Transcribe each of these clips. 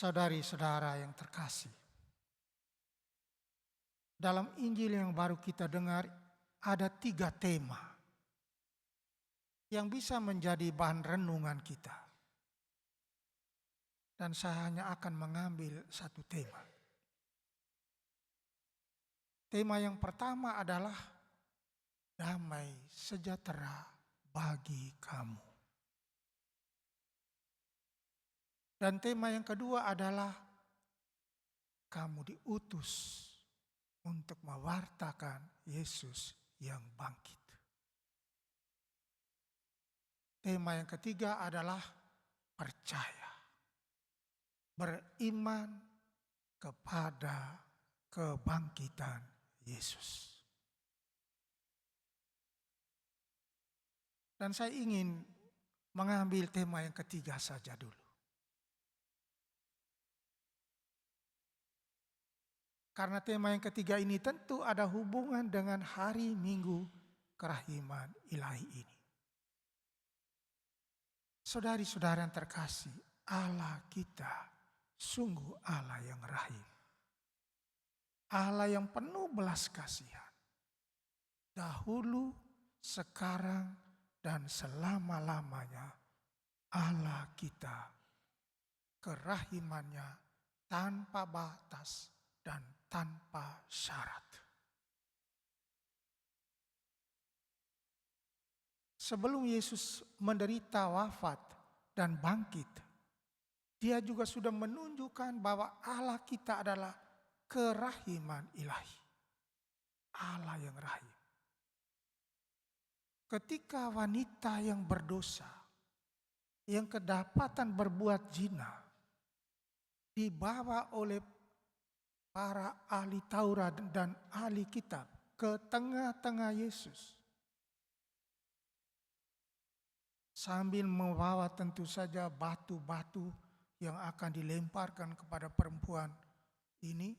Saudari-saudara yang terkasih, dalam Injil yang baru kita dengar ada 3 tema yang bisa menjadi bahan renungan kita. Dan saya hanya akan mengambil 1 tema. Tema yang pertama adalah damai sejahtera bagi kamu. Dan tema yang kedua adalah kamu diutus untuk mewartakan Yesus yang bangkit. Tema yang ketiga adalah percaya, beriman kepada kebangkitan Yesus. Dan saya ingin mengambil tema yang ketiga saja dulu. Karena tema yang ketiga ini tentu ada hubungan dengan hari Minggu Kerahiman Ilahi ini. Saudari-saudara yang terkasih, Allah kita sungguh Allah yang rahim. Allah yang penuh belas kasihan. Dahulu, sekarang, dan selama-lamanya Allah kita. Kerahimannya tanpa batas dan tanpa syarat. Sebelum Yesus menderita, wafat, dan bangkit, Dia juga sudah menunjukkan bahwa Allah kita adalah kerahiman ilahi. Allah yang rahim. Ketika wanita yang berdosa, yang kedapatan berbuat zina, dibawa oleh para ahli Taurat dan ahli kitab ke tengah-tengah Yesus. Sambil membawa tentu saja batu-batu yang akan dilemparkan kepada perempuan ini.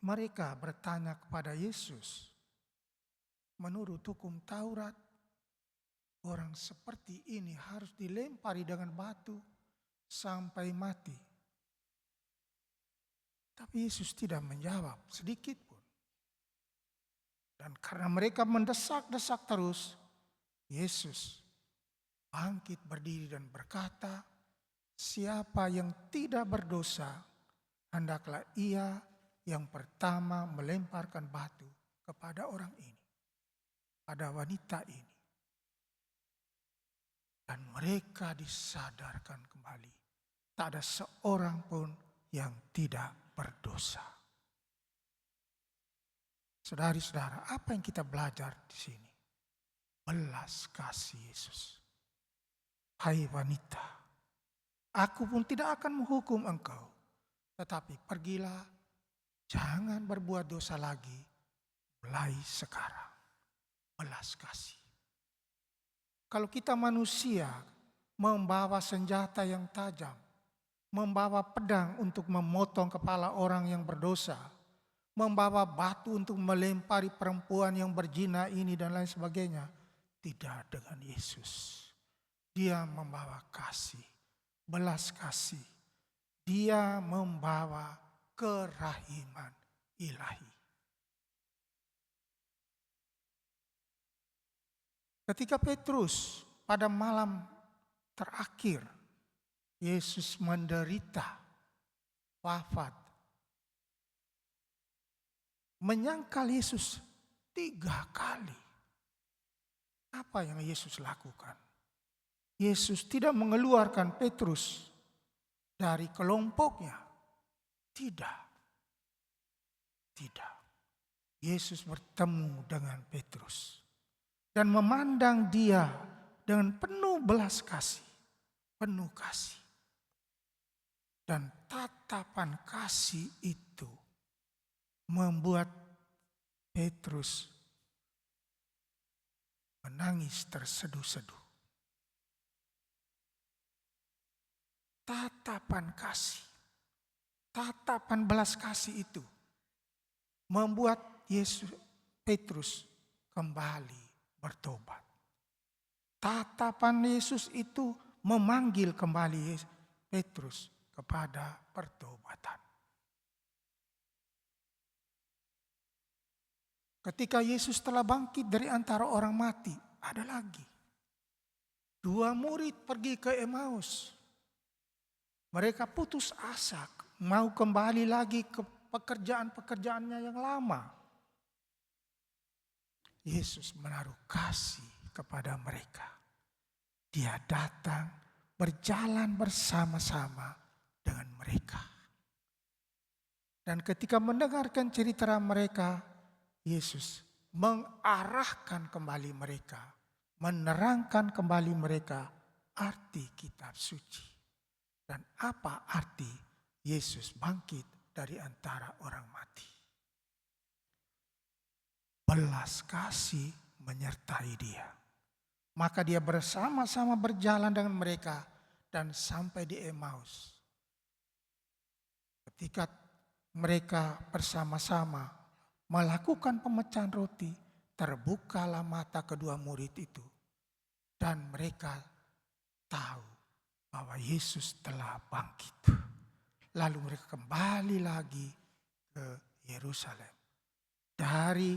Mereka bertanya kepada Yesus, menurut hukum Taurat, orang seperti ini harus dilempari dengan batu sampai mati. Tapi Yesus tidak menjawab sedikit pun. Dan karena mereka mendesak-desak terus, Yesus bangkit berdiri dan berkata, siapa yang tidak berdosa, hendaklah ia yang pertama melemparkan batu kepada orang ini, pada wanita ini. Dan mereka disadarkan kembali. Tak ada seorang pun yang tidak berdosa. Saudari-saudara, apa yang kita belajar di sini? Belas kasih Yesus. Hai wanita, aku pun tidak akan menghukum engkau. Tetapi pergilah, jangan berbuat dosa lagi, mulai sekarang. Belas kasih. Kalau kita manusia membawa senjata yang tajam, membawa pedang untuk memotong kepala orang yang berdosa, membawa batu untuk melempari perempuan yang berzina ini dan lain sebagainya. Tidak dengan Yesus. Dia membawa kasih, belas kasih. Dia membawa kerahiman ilahi. Ketika Petrus pada malam terakhir Yesus menderita, wafat, menyangkal Yesus 3 kali. Apa yang Yesus lakukan? Yesus tidak mengeluarkan Petrus dari kelompoknya. Tidak. Yesus bertemu dengan Petrus dan memandang dia dengan penuh belas kasih, penuh kasih. Dan tatapan kasih itu membuat Petrus menangis terseduh-seduh. Tatapan kasih, tatapan belas kasih itu membuat Petrus kembali bertobat. Tatapan Yesus itu memanggil kembali Petrus kepada pertobatan. Ketika Yesus telah bangkit dari antara orang mati, ada lagi. 2 murid pergi ke Emmaus. Mereka putus asa, mau kembali lagi ke pekerjaan-pekerjaannya yang lama. Yesus menaruh kasih kepada mereka. Dia datang berjalan bersama-sama dengan mereka. Dan ketika mendengarkan cerita mereka, Yesus mengarahkan kembali mereka, menerangkan kembali mereka arti kitab suci. Dan apa arti Yesus bangkit dari antara orang mati. Belas kasih menyertai dia. Maka dia bersama-sama berjalan dengan mereka dan sampai di Emmaus. Ketika mereka bersama-sama melakukan pemecahan roti, terbukalah mata kedua murid itu. Dan mereka tahu bahwa Yesus telah bangkit. Lalu mereka kembali lagi ke Yerusalem. Dari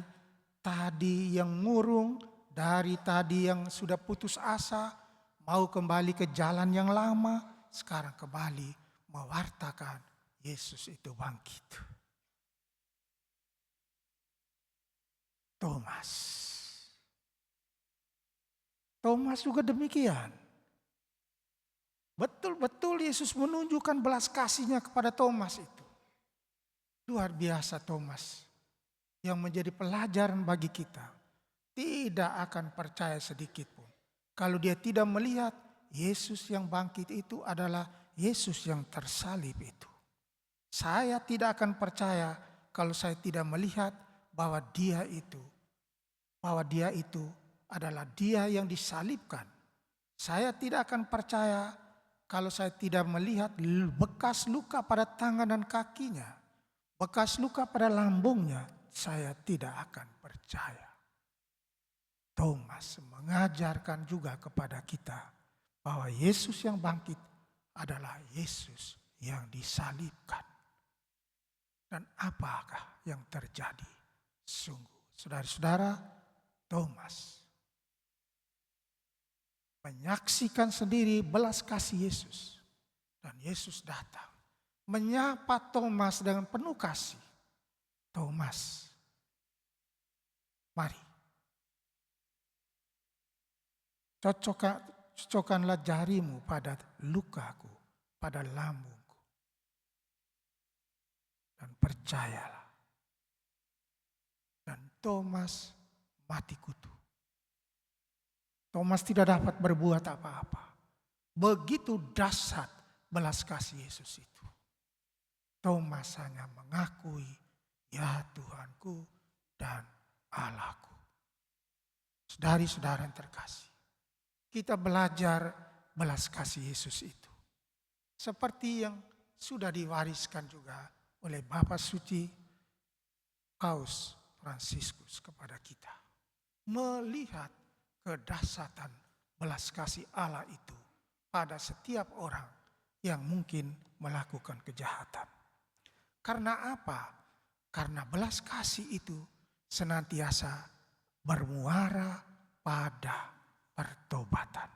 tadi yang murung, dari tadi yang sudah putus asa, mau kembali ke jalan yang lama, sekarang kembali mewartakan Yesus itu bangkit. Thomas juga demikian. Betul-betul Yesus menunjukkan belas kasihnya kepada Thomas itu. Luar biasa Thomas yang menjadi pelajaran bagi kita. Tidak akan percaya sedikit pun. Kalau dia tidak melihat Yesus yang bangkit itu adalah Yesus yang tersalib itu. Saya tidak akan percaya kalau saya tidak melihat bahwa dia itu adalah dia yang disalibkan. Saya tidak akan percaya kalau saya tidak melihat bekas luka pada tangan dan kakinya, bekas luka pada lambungnya, saya tidak akan percaya. Thomas mengajarkan juga kepada kita bahwa Yesus yang bangkit adalah Yesus yang disalibkan. Dan apakah yang terjadi? Sungguh, saudara-saudara, Thomas menyaksikan sendiri belas kasih Yesus. Dan Yesus datang menyapa Thomas dengan penuh kasih. Thomas, mari. Cocokkanlah jarimu pada lukaku, pada lambungku. Dan percayalah. Dan Thomas mati kutu. Thomas tidak dapat berbuat apa-apa. Begitu dahsyat belas kasih Yesus itu. Thomas hanya mengakui, ya Tuhanku dan Allahku. Saudari-saudara yang terkasih, kita belajar belas kasih Yesus itu. Seperti yang sudah diwariskan juga oleh Bapak Suci Paus Fransiskus kepada kita. Melihat kedahsyatan belas kasih Allah itu pada setiap orang yang mungkin melakukan kejahatan. Karena apa? Karena belas kasih itu senantiasa bermuara pada pertobatan.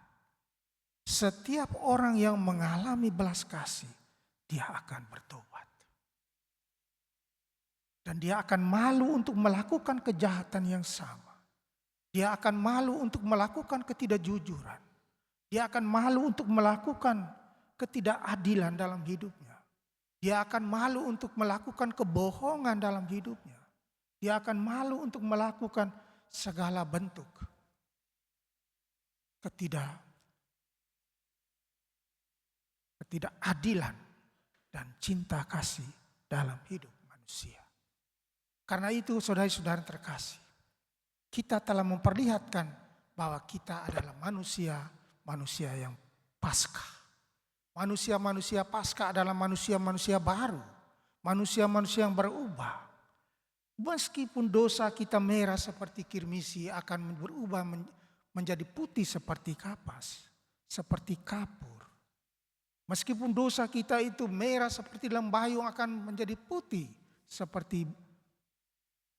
Setiap orang yang mengalami belas kasih, dia akan bertobat. Dan dia akan malu untuk melakukan kejahatan yang sama. Dia akan malu untuk melakukan ketidakjujuran. Dia akan malu untuk melakukan ketidakadilan dalam hidupnya. Dia akan malu untuk melakukan kebohongan dalam hidupnya. Dia akan malu untuk melakukan segala bentuk ketidakadilan dan cinta kasih dalam hidup manusia. Karena itu saudara-saudara terkasih, kita telah memperlihatkan bahwa kita adalah manusia yang Paskah. Manusia-manusia Paskah adalah manusia-manusia baru, manusia-manusia yang berubah. Meskipun dosa kita merah seperti kirmisi akan berubah menjadi putih seperti kapas, seperti kapur. Meskipun dosa kita itu merah seperti lembayung, akan menjadi putih seperti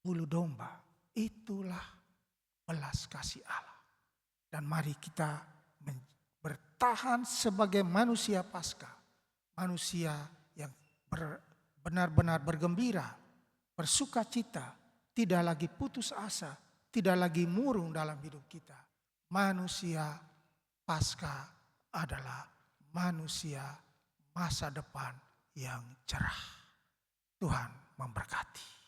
bulu domba. Itulah belas kasih Allah. Dan mari kita bertahan sebagai manusia Paskah. Manusia yang benar-benar bergembira, bersuka cita, tidak lagi putus asa, tidak lagi murung dalam hidup kita. Manusia Paskah adalah manusia masa depan yang cerah. Tuhan memberkati.